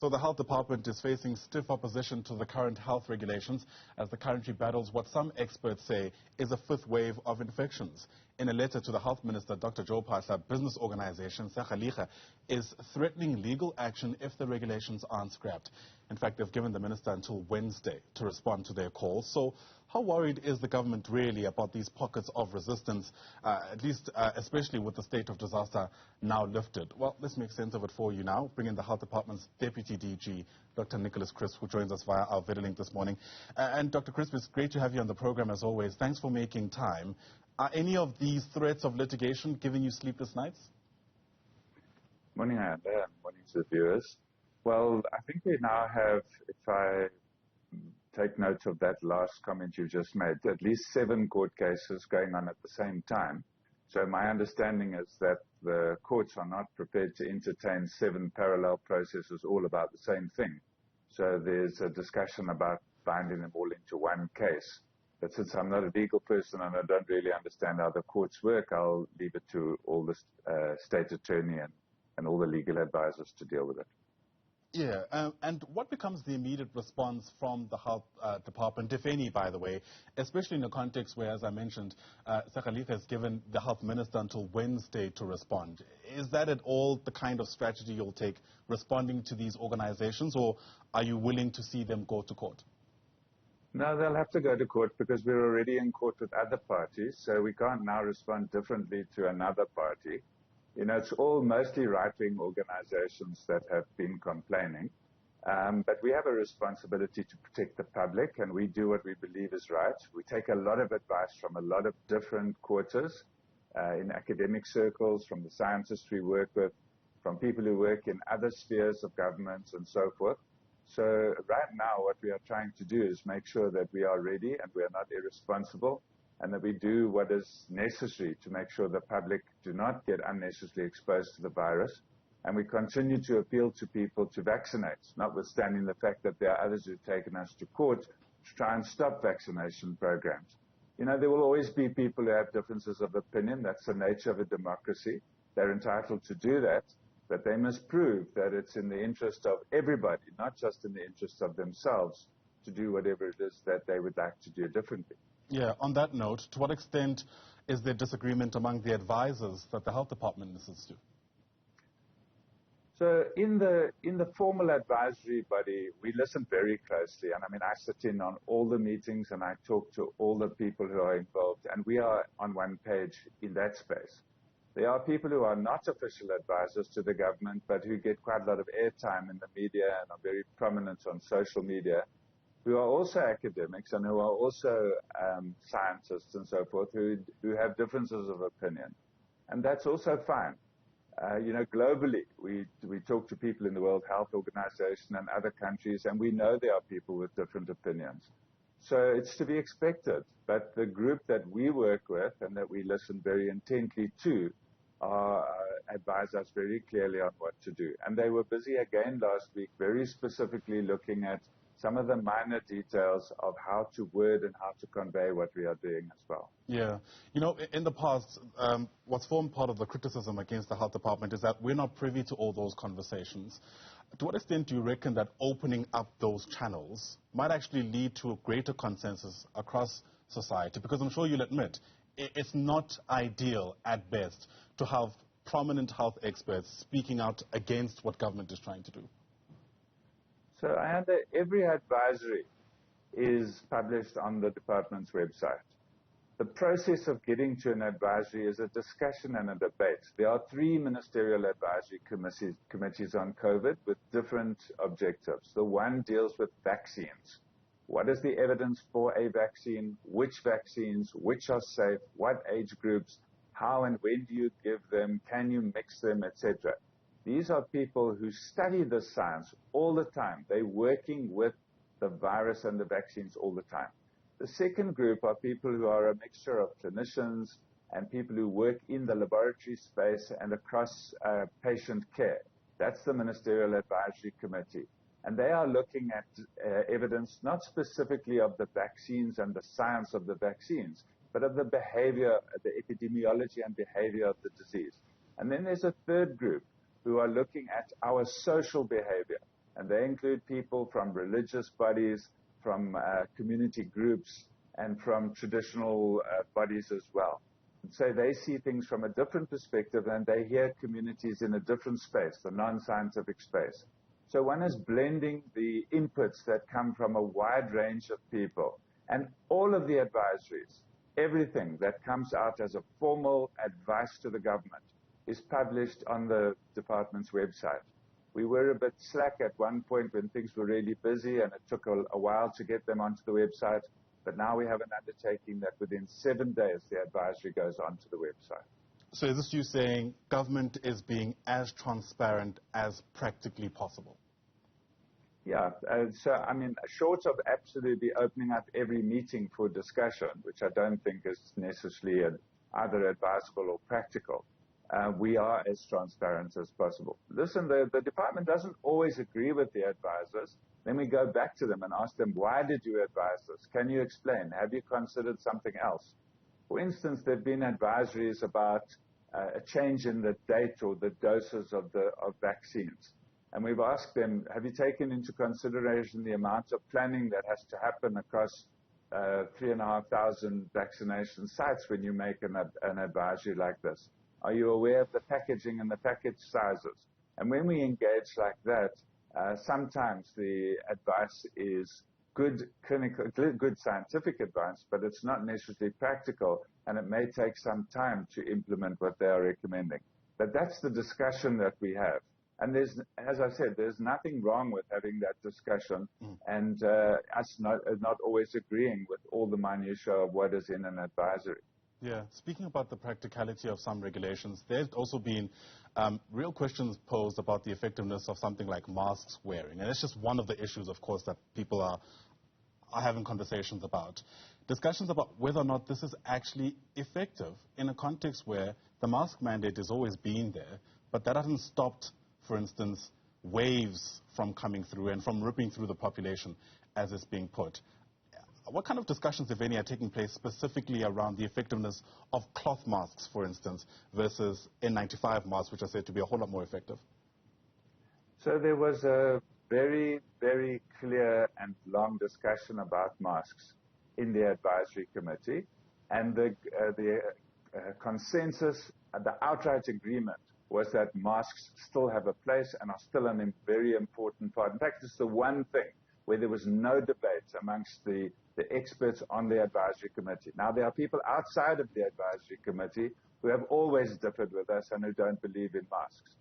So the Health Department is facing stiff opposition to the current health regulations as the country battles what some experts say is a fifth wave of infections. In a letter to the Health Minister, Dr. Joe Phaahla, business organization Sakeliga is threatening legal action if the regulations aren't scrapped. In fact, they've given the minister until Wednesday to respond to their calls. So how worried is the government really about these pockets of resistance, especially with the state of disaster now lifted? Well, let's make sense of it for you now. Bring in the Health Department's Deputy DG, Dr. Nicholas Crisp, who joins us via our video link this morning. And Dr. Crisp, it's great to have you on the program as always. Thanks for making time. Are any of these threats of litigation giving you sleepless nights? Morning, Anna, and morning to the viewers. Well, I think we now have, if I take note of that last comment you just made, at least 7 court cases going on at the same time. So my understanding is that the courts are not prepared to entertain 7 parallel processes all about the same thing. So there's a discussion about binding them all into one case. But since I'm not a legal person and I don't really understand how the courts work, I'll leave it to all the state attorney and all the legal advisors to deal with it. Yeah, and what becomes the immediate response from the Health Department, if any, by the way, especially in a context where, as I mentioned, Sakeliga has given the Health Minister until Wednesday to respond? Is that at all the kind of strategy you'll take responding to these organizations, or are you willing to see them go to court? No, they'll have to go to court because we're already in court with other parties, so we can't now respond differently to another party. You know, it's all mostly right-wing organizations that have been complaining. But we have a responsibility to protect the public, and we do what we believe is right. We take a lot of advice from a lot of different quarters in academic circles, from the scientists we work with, from people who work in other spheres of government and so forth. So right now what we are trying to do is make sure that we are ready and we are not irresponsible, and that we do what is necessary to make sure the public do not get unnecessarily exposed to the virus. And we continue to appeal to people to vaccinate, notwithstanding the fact that there are others who've taken us to court to try and stop vaccination programs. You know, there will always be people who have differences of opinion. That's the nature of a democracy. They're entitled to do that, but they must prove that it's in the interest of everybody, not just in the interest of themselves, to do whatever it is that they would like to do differently. Yeah, on that note, to what extent is there disagreement among the advisors that the Health Department listens to? So in the formal advisory body, we listen very closely. And I mean, I sit in on all the meetings and I talk to all the people who are involved, and we are on one page in that space. There are people who are not official advisors to the government, but who get quite a lot of airtime in the media and are very prominent on social media, who are also academics and who are also scientists and so forth, who have differences of opinion. And that's also fine. You know, globally, we talk to people in the World Health Organization and other countries, and we know there are people with different opinions. So it's to be expected. But the group that we work with and that we listen very intently to advise us very clearly on what to do. And they were busy again last week, very specifically looking at some of the minor details of how to word and how to convey what we are doing as well. Yeah. You know, in the past, what's formed part of the criticism against the Health Department is that we're not privy to all those conversations. To what extent do you reckon that opening up those channels might actually lead to a greater consensus across society? Because I'm sure you'll admit it's not ideal at best to have prominent health experts speaking out against what government is trying to do. So every advisory is published on the department's website. The process of getting to an advisory is a discussion and a debate. There are 3 ministerial advisory committees on COVID with different objectives. The one deals with vaccines. What is the evidence for a vaccine? Which vaccines? Which are safe? What age groups? How and when do you give them? Can you mix them, etc.? These are people who study the science all the time. They're working with the virus and the vaccines all the time. The second group are people who are a mixture of clinicians and people who work in the laboratory space and across patient care. That's the Ministerial Advisory Committee. And they are looking at evidence not specifically of the vaccines and the science of the vaccines, but of the behavior, the epidemiology and behavior of the disease. And then there's a third group who are looking at our social behavior. And they include people from religious bodies, from community groups, and from traditional bodies as well. And so they see things from a different perspective, and they hear communities in a different space, the non-scientific space. So one is blending the inputs that come from a wide range of people, and all of the advisories, everything that comes out as a formal advice to the government is published on the department's website. We were a bit slack at one point when things were really busy, and it took a while to get them onto the website. But now we have an undertaking that within 7 days, the advisory goes onto the website. So is this you saying government is being as transparent as practically possible? Yeah, so I mean, short of absolutely opening up every meeting for discussion, which I don't think is necessarily either advisable or practical, we are as transparent as possible. Listen, the department doesn't always agree with the advisors. Then we go back to them and ask them, why did you advise this? Can you explain? Have you considered something else? For instance, there have been advisories about a change in the date or the doses of vaccines. And we've asked them, have you taken into consideration the amount of planning that has to happen across 3,500 vaccination sites when you make an advisory like this? Are you aware of the packaging and the package sizes? And when we engage like that, sometimes the advice is good scientific advice, but it's not necessarily practical, and it may take some time to implement what they are recommending. But that's the discussion that we have. And as I said, there's nothing wrong with having that discussion and us not always agreeing with all the minutiae of what is in an advisory. Yeah, speaking about the practicality of some regulations, there's also been real questions posed about the effectiveness of something like masks wearing. And it's just one of the issues, of course, that people are having conversations about. Discussions about whether or not this is actually effective in a context where the mask mandate has always been there, but that hasn't stopped, for instance, waves from coming through and from ripping through the population as it's being put. What kind of discussions, if any, are taking place specifically around the effectiveness of cloth masks, for instance, versus N95 masks, which are said to be a whole lot more effective? So there was a very, very clear and long discussion about masks in the advisory committee, and the consensus, the outright agreement was that masks still have a place and are still a very important part. In fact, it's the one thing where there was no debate amongst the experts on the advisory committee. Now, there are people outside of the advisory committee who have always differed with us and who don't believe in masks.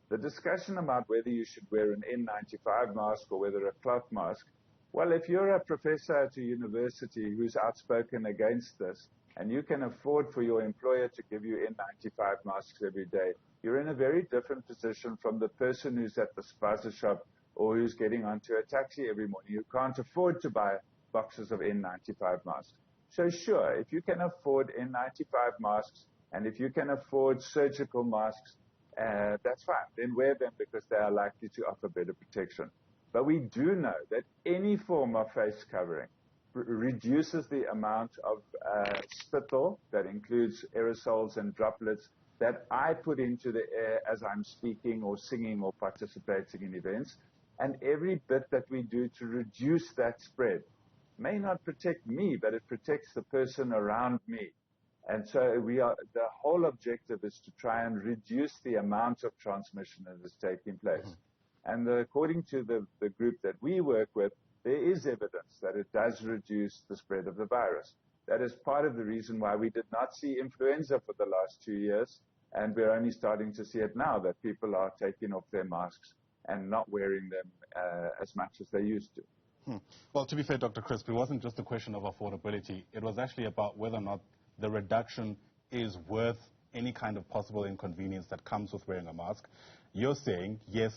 The discussion about whether you should wear an N95 mask or whether a cloth mask, well, if you're a professor at a university who's outspoken against this, and you can afford for your employer to give you N95 masks every day, you're in a very different position from the person who's at the spaza shop or who's getting onto a taxi every morning, who can't afford to buy boxes of N95 masks. So sure, if you can afford N95 masks and if you can afford surgical masks, that's fine. Then wear them because they are likely to offer better protection. But we do know that any form of face covering reduces the amount of spittle, that includes aerosols and droplets, that I put into the air as I'm speaking or singing or participating in events. And every bit that we do to reduce that spread may not protect me, but it protects the person around me. And so the whole objective is to try and reduce the amount of transmission that is taking place. And according to the group that we work with, there is evidence that it does reduce the spread of the virus. That is part of the reason why we did not see influenza for the last 2 years, and we're only starting to see it now, that people are taking off their masks and not wearing them as much as they used to. Well, to be fair, Dr. Crisp, it wasn't just a question of affordability. It was actually about whether or not the reduction is worth any kind of possible inconvenience that comes with wearing a mask. You're saying, yes,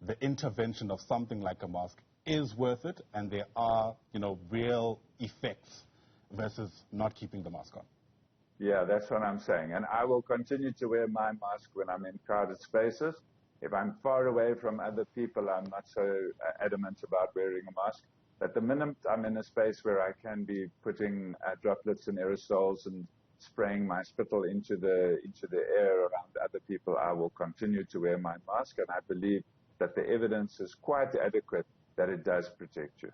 the intervention of something like a mask is worth it, and there are, real effects versus not keeping the mask on. Yeah, that's what I'm saying. And I will continue to wear my mask when I'm in crowded spaces. If I'm far away from other people, I'm not so adamant about wearing a mask. But the minute I'm in a space where I can be putting droplets and aerosols and spraying my spittle into the air around other people, I will continue to wear my mask. And I believe that the evidence is quite adequate that it does protect you.